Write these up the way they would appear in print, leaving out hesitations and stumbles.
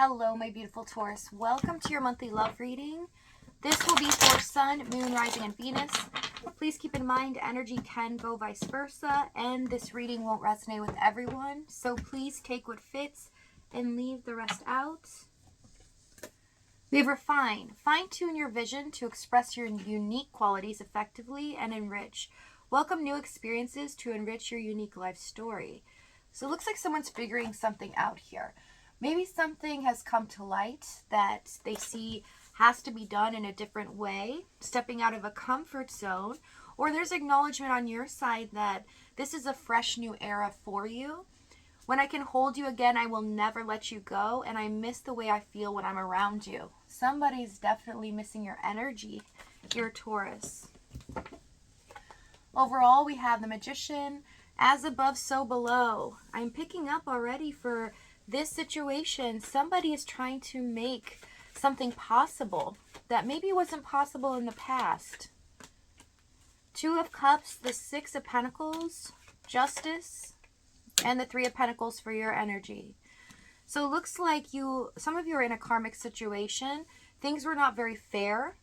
Hello, my beautiful Taurus. Welcome to your monthly love reading. This will be for Sun, Moon, Rising, and Venus. Please keep in mind energy can go vice versa, and this reading won't resonate with everyone. So please take what fits and leave the rest out. We have refine. Fine-tune your vision to express your unique qualities effectively and enrich. Welcome new experiences to enrich your unique life story. So it looks like someone's figuring something out here. Maybe something has come to light that they see has to be done in a different way, stepping out of a comfort zone, or there's acknowledgement on your side that this is a fresh new era for you. When I can hold you again, I will never let you go, and I miss the way I feel when I'm around you. Somebody's definitely missing your energy here, Taurus. Overall, we have the Magician, as above, so below. I'm picking up already for this situation. Somebody is trying to make something possible that maybe wasn't possible in the past. Two of Cups, the Six of Pentacles, Justice, and the Three of Pentacles for your energy. So it looks like some of you are in a karmic situation. Things were not very fair.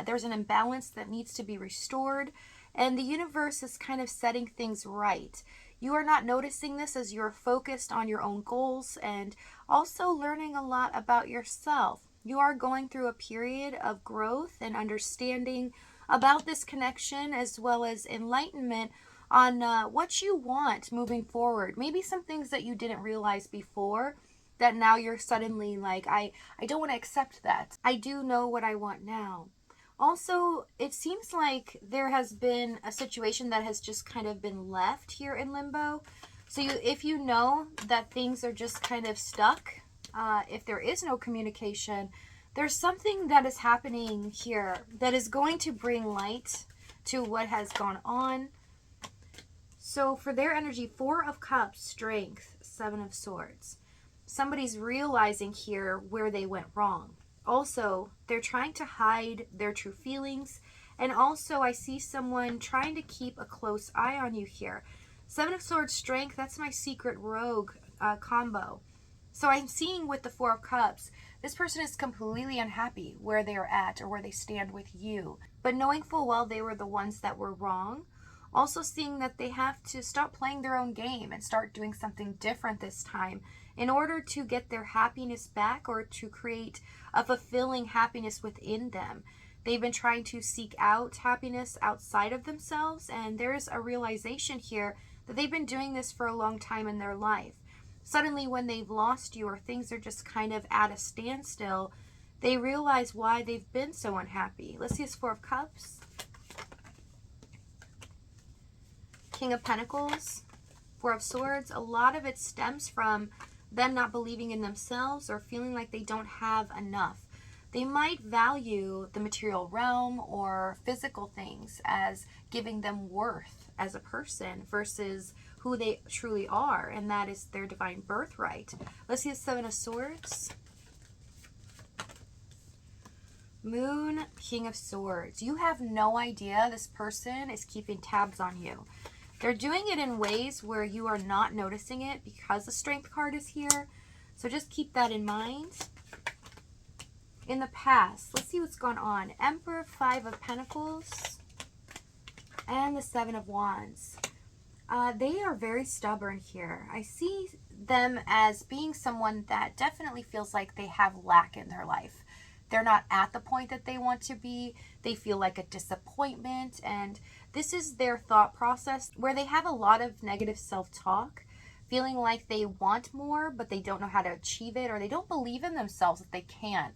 There's an imbalance that needs to be restored, and the universe is kind of setting things right. You are not noticing this as you're focused on your own goals and also learning a lot about yourself. You are going through a period of growth and understanding about this connection, as well as enlightenment on what you want moving forward. Maybe some things that you didn't realize before that now you're suddenly like, I don't want to accept that. I do know what I want now. Also, it seems like there has been a situation that has just kind of been left here in limbo. So if you know that things are just kind of stuck, if there is no communication, there's something that is happening here that is going to bring light to what has gone on. So for their energy, Four of Cups, Strength, Seven of Swords. Somebody's realizing here where they went wrong. Also, they're trying to hide their true feelings. And also, I see someone trying to keep a close eye on you here. Seven of Swords, Strength, that's my secret rogue combo. So I'm seeing with the Four of Cups, this person is completely unhappy where they are at or where they stand with you. But knowing full well they were the ones that were wrong. Also seeing that they have to stop playing their own game and start doing something different this time in order to get their happiness back or to create a fulfilling happiness within them. They've been trying to seek out happiness outside of themselves, and there's a realization here that they've been doing this for a long time in their life. Suddenly, when they've lost you or things are just kind of at a standstill, they realize why they've been so unhappy. Let's see this Four of Cups. King of Pentacles, Four of Swords. A lot of it stems from them not believing in themselves or feeling like they don't have enough. They might value the material realm or physical things as giving them worth as a person versus who they truly are, and that is their divine birthright. Let's see the Seven of Swords. Moon, King of Swords. You have no idea this person is keeping tabs on you. They're doing it in ways where you are not noticing it because the Strength card is here. So just keep that in mind. In the past, let's see what's gone on. Emperor, Five of Pentacles, and the Seven of Wands. They are very stubborn here. I see them as being someone that definitely feels like they have lack in their life. They're not at the point that they want to be. They feel like a disappointment, and this is their thought process where they have a lot of negative self-talk, feeling like they want more, but they don't know how to achieve it, or they don't believe in themselves that they can.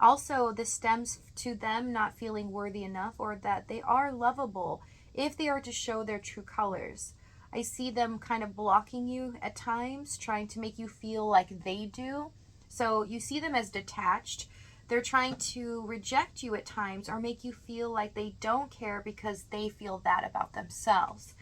Also, this stems to them not feeling worthy enough or that they are lovable if they are to show their true colors. I see them kind of blocking you at times, trying to make you feel like they do. So you see them as detached. They're trying to reject you at times or make you feel like they don't care because they feel that about themselves.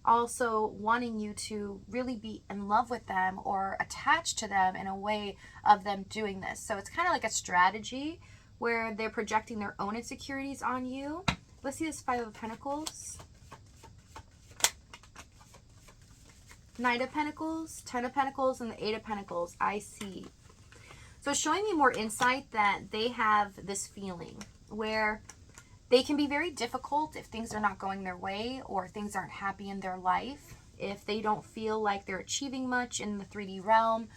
Also wanting you to really be in love with them or attached to them in a way of them doing this. So it's kind of like a strategy where they're projecting their own insecurities on you. Let's see this Five of Pentacles. Knight of Pentacles, Ten of Pentacles, and the Eight of Pentacles. I see. So it's showing me more insight that they have this feeling where they can be very difficult if things are not going their way or things aren't happy in their life. If they don't feel like they're achieving much in the 3D realm,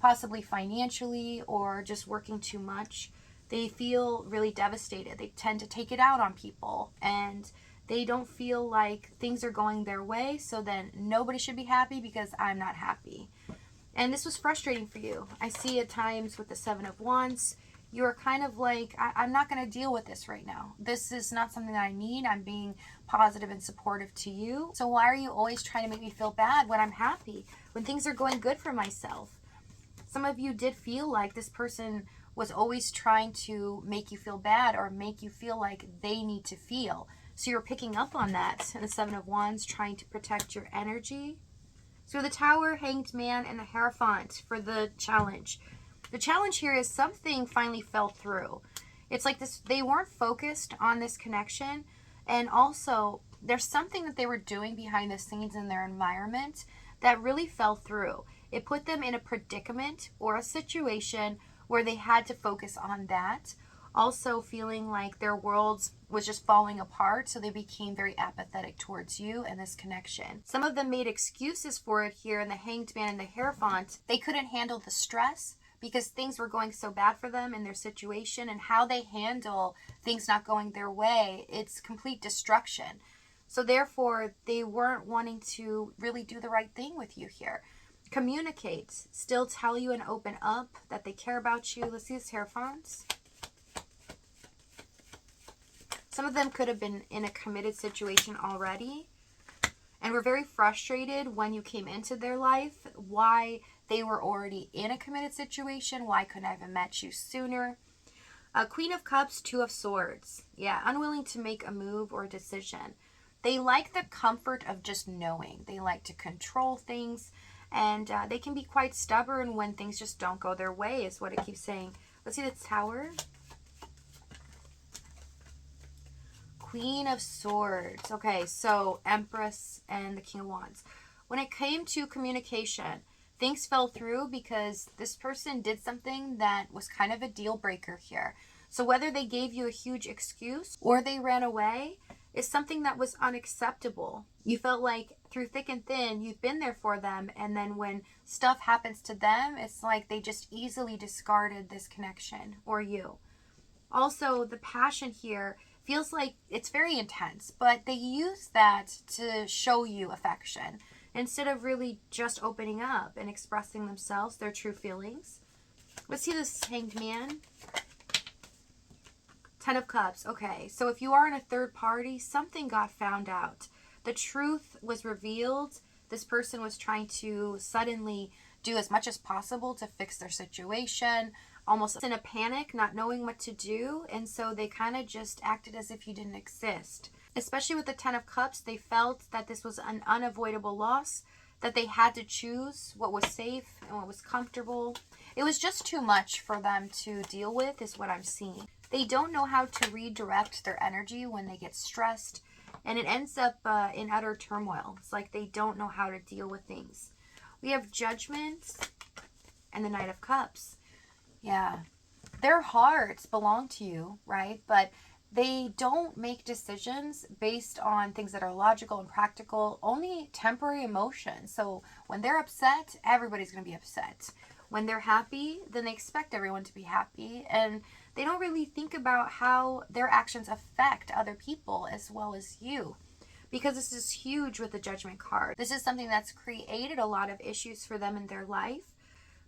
possibly financially or just working too much, they feel really devastated. They tend to take it out on people and they don't feel like things are going their way. So then nobody should be happy because I'm not happy. And this was frustrating for you. I see at times with the Seven of Wands, you're kind of like, I'm not going to deal with this right now. This is not something that I need. I'm being positive and supportive to you. So why are you always trying to make me feel bad when I'm happy, when things are going good for myself? Some of you did feel like this person was always trying to make you feel bad or make you feel like they need to feel. So you're picking up on that. And the Seven of Wands trying to protect your energy. So the Tower, Hanged Man, and the Hierophant for the challenge. The challenge here is something finally fell through. It's like this, they weren't focused on this connection. And also, there's something that they were doing behind the scenes in their environment that really fell through. It put them in a predicament or a situation where they had to focus on that. Also feeling like their worlds was just falling apart, so they became very apathetic towards you and this connection. Some of them made excuses for it here in the Hanged Man and the Hierophant. They couldn't handle the stress because things were going so bad for them in their situation, and how they handle things not going their way, it's complete destruction. So therefore, they weren't wanting to really do the right thing with you here. Communicate, still tell you and open up that they care about you. Let's see this Hierophant. Some of them could have been in a committed situation already and were very frustrated when you came into their life, why they were already in a committed situation, why couldn't I have met you sooner. Queen of Cups, Two of Swords. Yeah, unwilling to make a move or a decision. They like the comfort of just knowing. They like to control things, and they can be quite stubborn when things just don't go their way, is what it keeps saying. Let's see the Tower. Queen of Swords. Okay, so Empress and the King of Wands. When it came to communication, things fell through because this person did something that was kind of a deal breaker here. So whether they gave you a huge excuse or they ran away is something that was unacceptable. You felt like through thick and thin, you've been there for them, and then when stuff happens to them, it's like they just easily discarded this connection or you. Also, the passion here feels like it's very intense, but they use that to show you affection instead of really just opening up and expressing themselves, their true feelings. Let's see this Hanged Man. Ten of Cups. Okay, so if you are in a third party, something got found out. The truth was revealed. This person was trying to suddenly do as much as possible to fix their situation, almost in a panic, not knowing what to do, and so they kind of just acted as if you didn't exist. Especially with the Ten of Cups, they felt that this was an unavoidable loss, that they had to choose what was safe and what was comfortable. It was just too much for them to deal with, is what I'm seeing. They don't know how to redirect their energy when they get stressed, and it ends up in utter turmoil. It's like they don't know how to deal with things. We have Judgment and the Knight of Cups. Yeah, their hearts belong to you, right? But they don't make decisions based on things that are logical and practical, only temporary emotions. So when they're upset, everybody's going to be upset. When they're happy, then they expect everyone to be happy. And they don't really think about how their actions affect other people as well as you. Because this is huge with the Judgment card. This is something that's created a lot of issues for them in their life.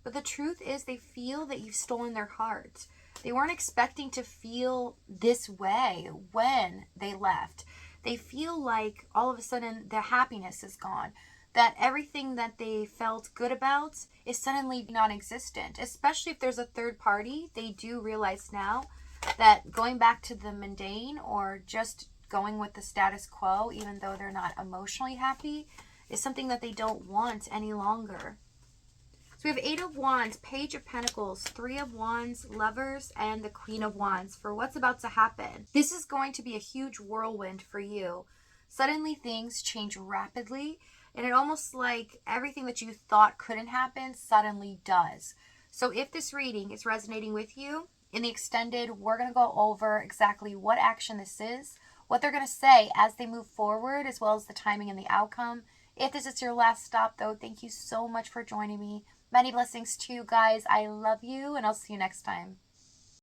But the truth is they feel that you've stolen their heart. They weren't expecting to feel this way when they left. They feel like all of a sudden their happiness is gone. That everything that they felt good about is suddenly non-existent. Especially if there's a third party, they do realize now that going back to the mundane or just going with the status quo, even though they're not emotionally happy, is something that they don't want any longer. So we have Eight of Wands, Page of Pentacles, Three of Wands, Lovers, and the Queen of Wands for what's about to happen. This is going to be a huge whirlwind for you. Suddenly things change rapidly, and it almost like everything that you thought couldn't happen suddenly does. So if this reading is resonating with you, in the extended, we're going to go over exactly what action this is, what they're going to say as they move forward, as well as the timing and the outcome. If this is your last stop, though, thank you so much for joining me. Many blessings to you guys. I love you, and I'll see you next time.